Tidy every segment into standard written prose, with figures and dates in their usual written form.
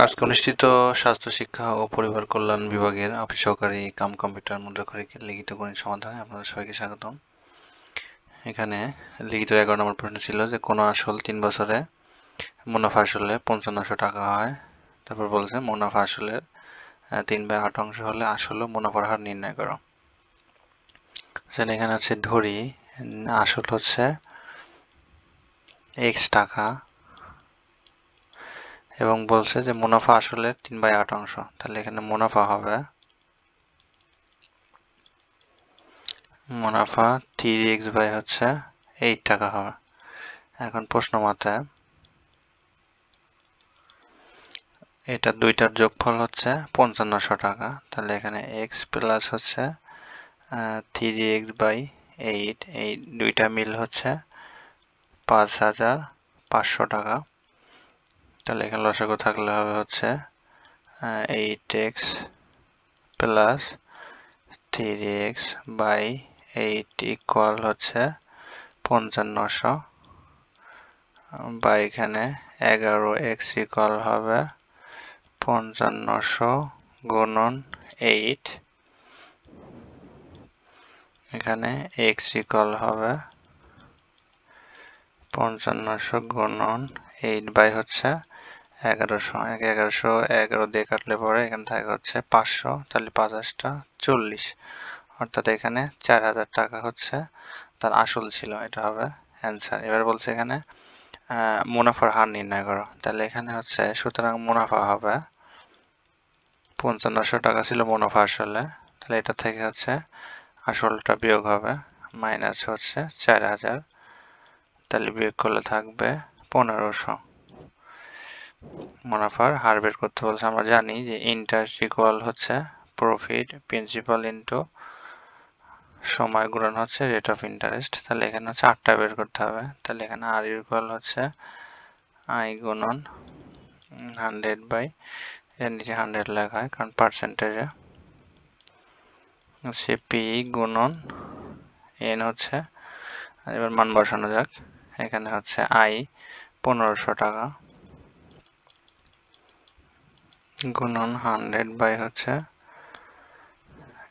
আজকে অনুষ্ঠিত স্বাস্থ্য শিক্ষা ও পরিবার কল্যাণ বিভাগের অফিস সহকারী কাম কম্পিউটার মুদ্রাক্ষরিকের লিখিত গণিত সমাধানে আপনাদের সবাইকে স্বাগতম। এখানে লিখিত 11 নম্বর প্রশ্ন ছিল যে কোনো আসল 3 বছরে মুনাফা আসলে 5500 টাকা হয়। তারপর বলছে মুনাফা আসলের 3/8 অংশ হলে আসল ও মুনাফার হার নির্ণয় করো। এখানে হচ্ছে ধরি আসল হচ্ছে x টাকা এবং বলছে যে মুনাফা আসলে 3/8 অংশ, তাহলে এখানে মুনাফা হবে 3x বাই হচ্ছে 8 টাকা হবে। এখন প্রশ্ন মতে এটা দুইটার যোগফল হচ্ছে 5500 টাকা, তাহলে এখানে x প্লাস হচ্ছে 3x বাই 8, এই দুইটা মিল হচ্ছে 5500 টাকা। তাহলে এখানে লসাগু থাকলে হবে হচ্ছে 8x plus 3x by 8 equal হচ্ছে 5500 বা এখানে 11x ইকুয়াল হবে 5500 গুণন 8, এখানে x ইকুয়াল হবে 5500 গুণন 8 বাই হচ্ছে 1100। 1100 দিয়ে কাটলে পরে এখানে থাকে হচ্ছে 500, তাহলে 5 40, অর্থাৎ এখানে 4000 টাকা হচ্ছে তার আসল ছিল, এটা হবে অ্যান্সার। এবার বলছে এখানে মুনাফার হার নির্ণয় করো, তাহলে এখানে হচ্ছে সুতরাং মুনাফা হবে 5500 টাকা ছিল মুনাফা আসলে, তাহলে এটা থেকে হচ্ছে আসলটা বিয়োগ হবে মাইনাস হচ্ছে 4000, তাহলে বিয়োগ করলে থাকবে 1500। মুনাফার হার বের করতে বলছে। আমরা জানি যে ইন্টারেস্ট ইকুয়াল হচ্ছে প্রফিট প্রিন্সিপাল ইনটু সময় গুণন হচ্ছে রেট অফ ইন্টারেস্ট, তাহলে এখানে হচ্ছে 8টা বের করতে হবে। তাহলে এখানে আর ইকুয়াল হচ্ছে আই গুণন 100 বাই, এর নিচে 100 লেখা হয় কারণ পার্সেন্টেজে হচ্ছে পি গুণন এন হচ্ছে, এবার মান বসানো যাক। এখানে হচ্ছে আই 1500 টাকা গুণন 100 বাই হচ্ছে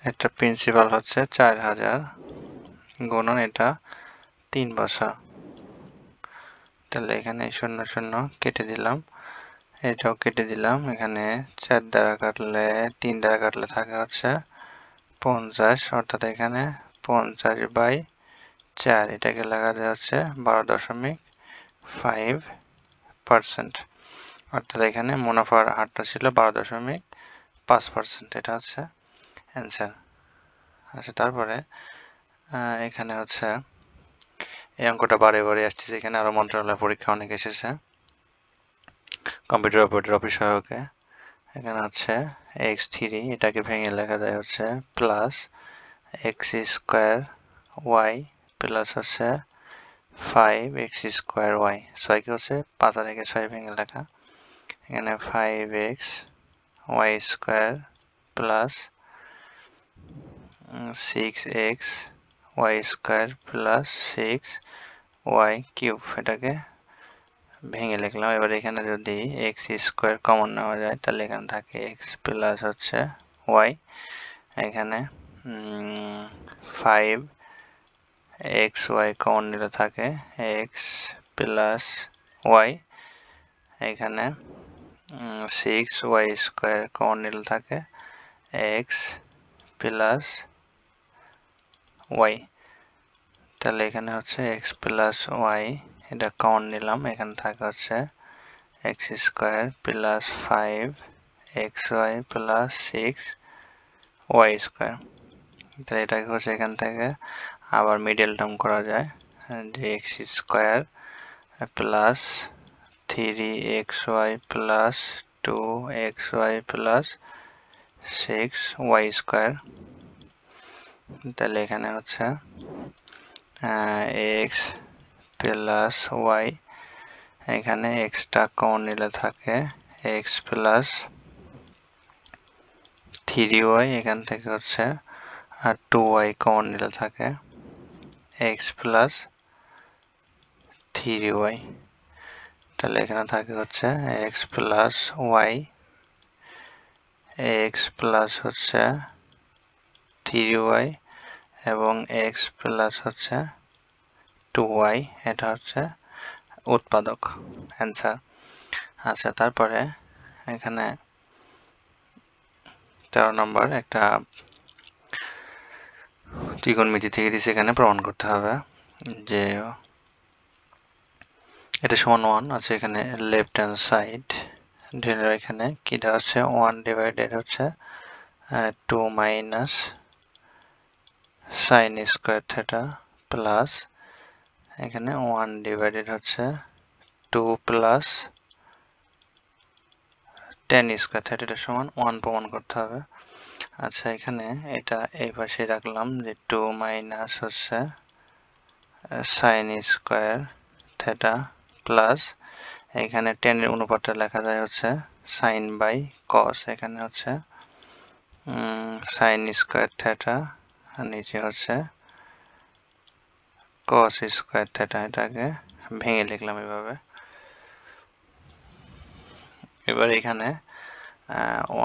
এটা প্রিন্সিপাল হচ্ছে 4000 গুণন এটা 3 বছর, তাহলে এখানে 0 0 কেটে দিলাম, এটাও কেটে দিলাম। এখানে 4 দ্বারা কাটলে 3 দ্বারা কাটলে থাকে হচ্ছে 50, অর্থাৎ এখানে 50 বাই 4, এটাকে লেখা যায় হচ্ছে 12.5%, অর্থাৎ এখানে মুনাফার হারটা ছিল 12.5%, এটা হচ্ছে অ্যান্সার। আচ্ছা, তারপরে এখানে হচ্ছে এই অঙ্কটা বারে বারে আসতেছে, এখানে আরো মন্ত্রণালয় পরীক্ষা অনেক এসেছে কম্পিউটার অপারেটর অফিস সহায়কে। এখানে হচ্ছে x3, এটাকে ভেঙে লেখা যায় হচ্ছে plus x square y plus হচ্ছে 5x স্কোয়ার y, 6 হচ্ছে 5 আর 6 ভেঙে লেখা, এখানে 5x y square plus 6x y square plus 6y cube, এটাকে ভেঙে লিখলাম। এবার এখানে যদি x স্কোয়ার কমন নেওয়া যায় তাহলে এখানে থাকে x প্লাস হচ্ছে y, এখানে 5xy কমন নিলে থাকে x প্লাস y, এখানে 6y স্কোয়ার কমন নিলে থাকে x প্লাস y, তাহলে এখানে হচ্ছে x প্লাস y, এটা কমন নিলাম, এখানে থাকে হচ্ছে x square plus 5xy plus 6y square, তাহলে এটাকে হচ্ছে এখান থেকে আবার মিডল টার্ম করা যায় যে x square plus 3xy plus 2xy plus 6y square, তাহলে এখানে হচ্ছে x প্লাস y, এখানে এক্সটা কমন নিলে থাকে x প্লাস 3y, এখান থেকে হচ্ছে 2y কমন নিলে থাকে x প্লাস 3y, তাহলে এখানে থাকে হচ্ছে x plus y x plus হচ্ছে 3y এবং x প্লাস হচ্ছে 2y, এটা হচ্ছে উৎপাদক অ্যান্সার। আচ্ছা, তারপরে এখানে 13 নম্বর একটা ত্রিকোণমিতি থেকে দিয়েছে, এখানে প্রমাণ করতে হবে যে এটা সমান 1 আছে। এখানে লেফট হ্যান্ড সাইড ধরে এখানে কি দেওয়া হচ্ছে 1 ডিভাইডেড হচ্ছে 2 minus sine square theta plus এখানে 1 ডিভাইডেড হচ্ছে 2 প্লাস টেন স্কোয়ার থিটা সমান 1 প্রমাণ করতে হবে। আচ্ছা, এখানে এটা এই পাশে রাখলাম যে 2 মাইনাস হচ্ছে সাইন স্কোয়ার থিটা প্লাস এখানে টেনের অনুপাতটা লেখা যায় হচ্ছে সাইন বাই কস। এখানে হচ্ছে সাইন স্কোয়ার থিটা আর নিচে হচ্ছে কস স্কোয়ার থিটা। এটাকে ভেঙে লিখলাম এভাবে। এবার এখানে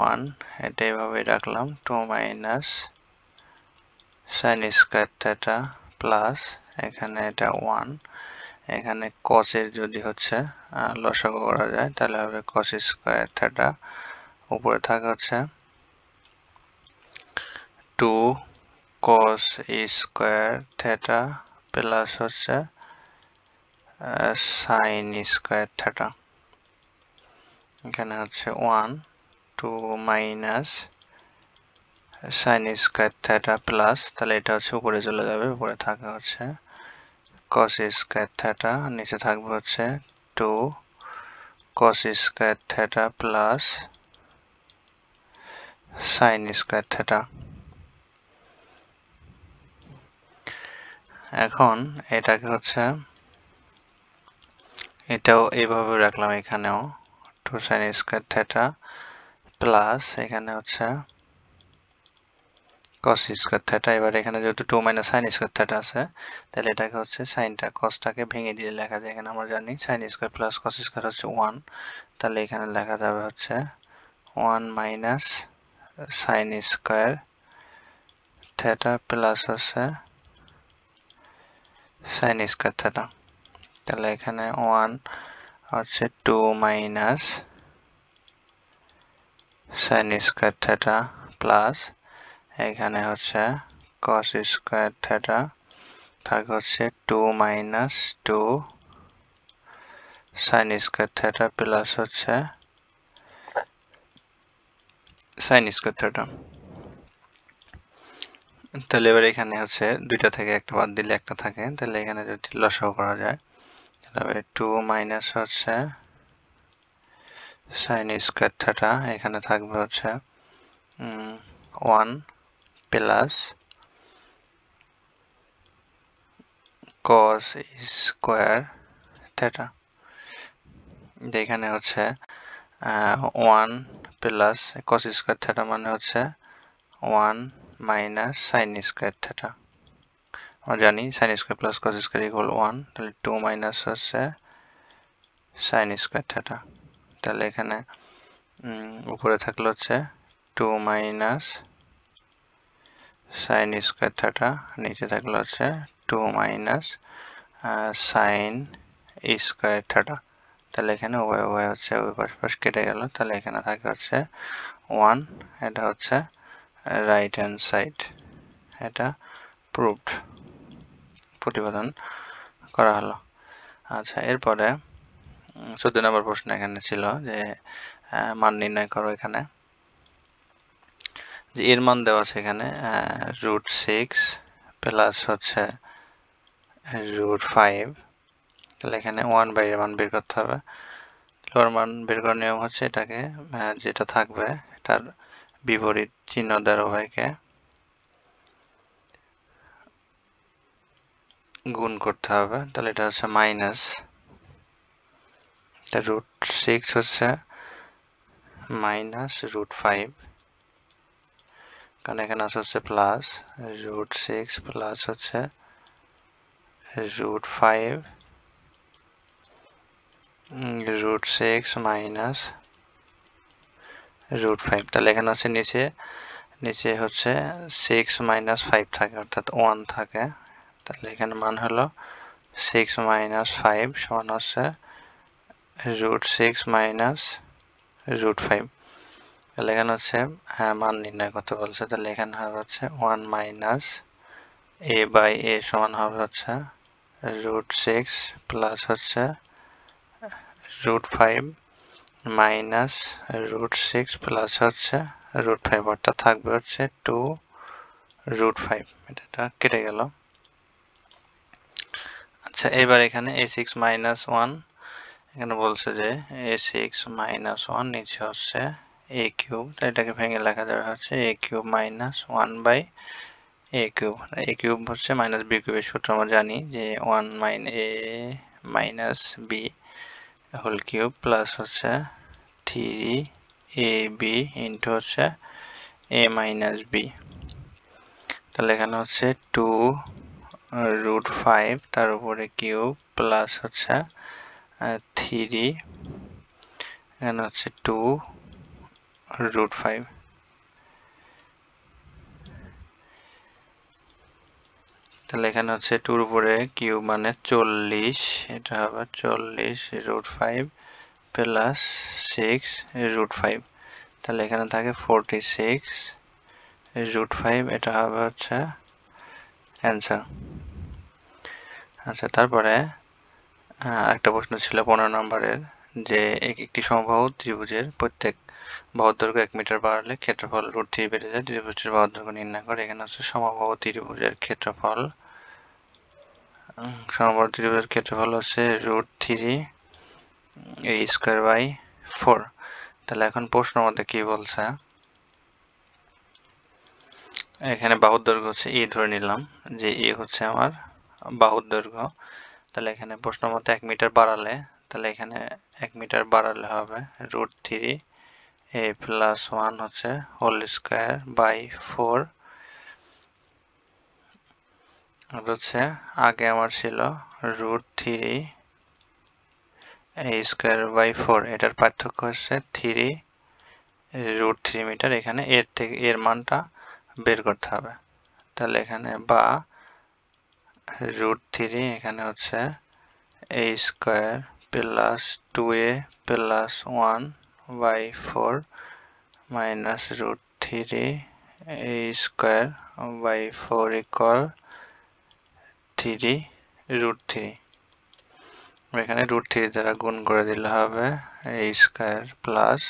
1 এটা এভাবে রাখলাম 2 minus sine square theta plus এখানে এটা 1, এখানে কসের যদি হচ্ছে লসাগু করা যায় তাহলে হবে কস স্কোয়ার থিটা, উপরে থাকে হচ্ছে 2 কস স্কোয়ার থিটা প্লাস হচ্ছে সাইন স্কোয়ার থিটা। এখানে হচ্ছে 1 2 minus sine square theta plus, তাহলে এটা হচ্ছে উপরে চলে যাবে, উপরে থাকা হচ্ছে কস স্কোয়ার থিটা, নিচে থাকবে হচ্ছে 2 cos square theta plus sine square theta. এখন এটাকে হচ্ছে এটাও এইভাবে রাখলাম, এখানেও 2 সাইন স্কোয়ার থিটা প্লাস এখানে হচ্ছে cos স্কয়ার থিটা। এবার এখানে যেহেতু 2 মাইনাস সাইন স্কয়ার থিটা আছে তাহলে এটাকে হচ্ছে সাইনটা কসটাকে ভেঙে দিয়ে লেখা যায়। এখানে আমরা জানি sine square plus cos square হচ্ছে 1, তাহলে এখানে লেখা যাবে হচ্ছে 1 minus sine square theta plus হচ্ছে সাইন স্কয়ার থিটা। তাহলে এখানে 1 হচ্ছে 2 minus sine square theta plus এখানে হচ্ছে cos স্কয়ার থিটা থাকে হচ্ছে 2 minus 2 sine square theta plus হচ্ছে সাইন স্কয়ার থিটা। তাহলে এবার এখানে হচ্ছে দুইটা থেকে একটা বাদ দিলে একটা থাকে, তাহলে এখানে যদি লসাগু করা যায় তাহলে 2 মাইনাস হচ্ছে সাইন স্কয়ার থিটা, এখানে থাকবে হচ্ছে 1 প্লাস cos স্কয়ার থিটা। এখানে হচ্ছে 1 প্লাস cos স্কয়ার থিটা মানে হচ্ছে 1 মাইনাস সাইন স্কয়ার থিটা। আমরা জানি sine square plus cos square equal 1, তাহলে 2 মাইনাস হচ্ছে সাইন স্কয়ার থিটা। তাহলে এখানে উপরে থাকলে হচ্ছে 2 মাইনাস সাইন স্কয়ার থিটা, নিচে থাকলে হচ্ছে 2 মাইনাস সাইন স্কয়ার থিটা। তাহলে এখানে উভয় হচ্ছে ওই পাশ কেটে গেল, তাহলে এখানে থাকে হচ্ছে 1, এটা হচ্ছে রাইট হ্যান্ড সাইড। এটা প্রুভড, প্রতিপাদন করা হলো। আচ্ছা, এরপরে 14 নম্বর প্রশ্ন এখানে ছিল যে মান নির্ণয় করো। এখানে যে এর মান দেওয়া আছে এখানে √6 প্লাস হচ্ছে √5, তাহলে এখানে 1 এর মান বের করতে হবে। ওর মান বের করার নিয়ম হচ্ছে এটাকে যেটা থাকবে এটার বিপরীত চিহ্ন দ্বারা উভয়কে গুণ করতে হবে। তাহলে এটা হচ্ছে মাইনাস, √6 হচ্ছে মাইনাস √5, কারণ এখানে আছে হচ্ছে প্লাস √6 প্লাস হচ্ছে √5, √6 মাইনাস √5। তাহলে এখানে হচ্ছে নিচে হচ্ছে 6 - 5 থাকে, অর্থাৎ 1 থাকে। তাহলে এখানে মান হলো 6 - 5 সমান হচ্ছে √6 - √5। তাহলে এখানে হচ্ছে মান নির্ণয় করতে বলছে। তাহলে এখানে হবে হচ্ছে 1 - a/a সমান হবে হচ্ছে √6 প্লাস হচ্ছে √5 মাইনাস √6 প্লাস হচ্ছে √5, অর্থাৎ থাকবে হচ্ছে 2√5। এটা কেটে গেল। আচ্ছা, এবার এখানে a6 - 1 এখানে বলছে যে a6 - 1 নিচে হচ্ছে a³, এটাকে ভেঙে লেখা যাবে হচ্ছে a³ - 1/a³। a³ হচ্ছে -b³ এর সূত্র আমরা জানি যে 1 - b হোল কিউব প্লাস হচ্ছে 3ab ইন্টু হচ্ছে a - b। তাহলে এখানে হচ্ছে 2√5 তার উপরে কিউব প্লাস হচ্ছে 3, এখানে হচ্ছে 2√5। তাহলে এখানে হচ্ছে 2 এর উপরে কিউব মানে 40, এটা হবে 40√5 প্লাস 6√5। তাহলে এখানে থাকে 46√5, এটা হবে হচ্ছে অ্যান্সার। আচ্ছা, তারপরে একটা প্রশ্ন ছিল 15 নম্বরের, যে একটি সমবাহু ত্রিভুজের প্রত্যেক বাহুর দৈর্ঘ্য 1 মিটার বাড়ালে ক্ষেত্রফল √3 বেড়ে যায়, ত্রিভুজটির বাহুর দৈর্ঘ্য নির্ণয় করে। এখানে হচ্ছে সমবাহু ত্রিভুজের ক্ষেত্রফল হচ্ছে √3 a²/4। তাহলে এখন প্রশ্ন মধ্যে কি বলছে, এখানে বাহুর দৈর্ঘ্য হচ্ছে এ ধরে নিলাম যে এ হচ্ছে আমার বাহুর দৈর্ঘ্য। তাহলে এখানে প্রশ্ন মতে 1 মিটার বাড়ালে, তাহলে এখানে 1 মিটার বাড়ালে হবে √3 a+1 হচ্ছে হোল² 4 হচ্ছে আগে আমার ছিল √3 a²/4, এটার পার্থক্য হচ্ছে 3√3 মিটার। এখানে এর মানটা বের করতে হবে। তাহলে এখানে বা √3 এখানে হচ্ছে a² plus 2a+1/4 minus √3 a²/4 equal 3√3। এখানে √3 দ্বারা গুণ করে দিলে হবে a² plus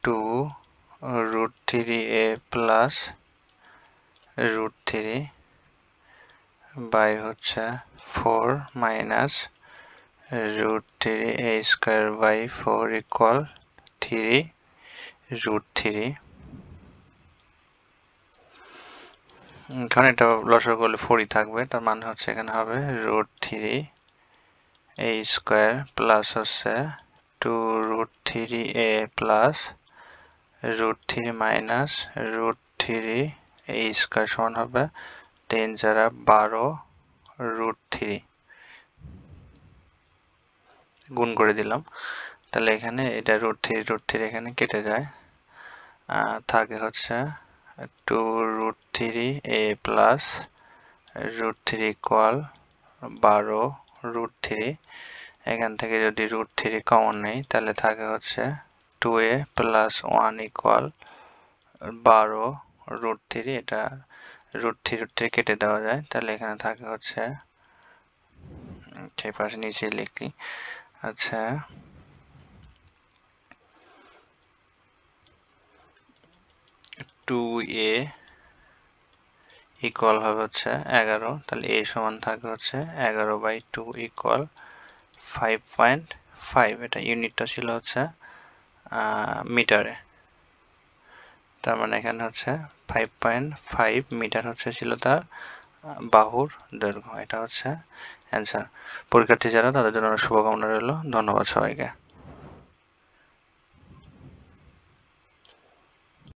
2√3a plus √3 by হচ্ছে 4 মাইনাস √3 a²/4 ইকুয়াল 3√3। এখানে এটা লসাগু করলে 4ই থাকবে, তার মানে হচ্ছে এখানে হবে √3 a² প্লাস হচ্ছে 2√3a প্লাস √3 মাইনাস √3 a² সমান হবে 3 যারা 12√3 গুণ করে দিলাম। তাহলে এখানে এটা √3 এখানে কেটে যায়, থাকে হচ্ছে 2√3a প্লাস √3 ইকুয়াল 12√3। এখান থেকে যদি √3 কমন নেই তাহলে থাকে হচ্ছে 2a প্লাস 1 ইকুয়াল 12√3। এটা √3 কেটে দেওয়া যায়, তাহলে এখানে থাকে হচ্ছে সেই পাশে নিচে লিখি। আচ্ছা, টু এ ইকুয়াল হবে হচ্ছে 11, তাহলে a সমান থাকে হচ্ছে 11/2 ইকুয়াল 5.5। এটা ইউনিটটা ছিল হচ্ছে মিটারে, তার মানে এখানে হচ্ছে 5.5 মিটার হচ্ছে ছিল তার বাহুর দৈর্ঘ্য। এটা হচ্ছে অ্যান্সার। পরীক্ষার্থী যারা, তাদের জন্য শুভকামনা রইল। ধন্যবাদ সবাইকে।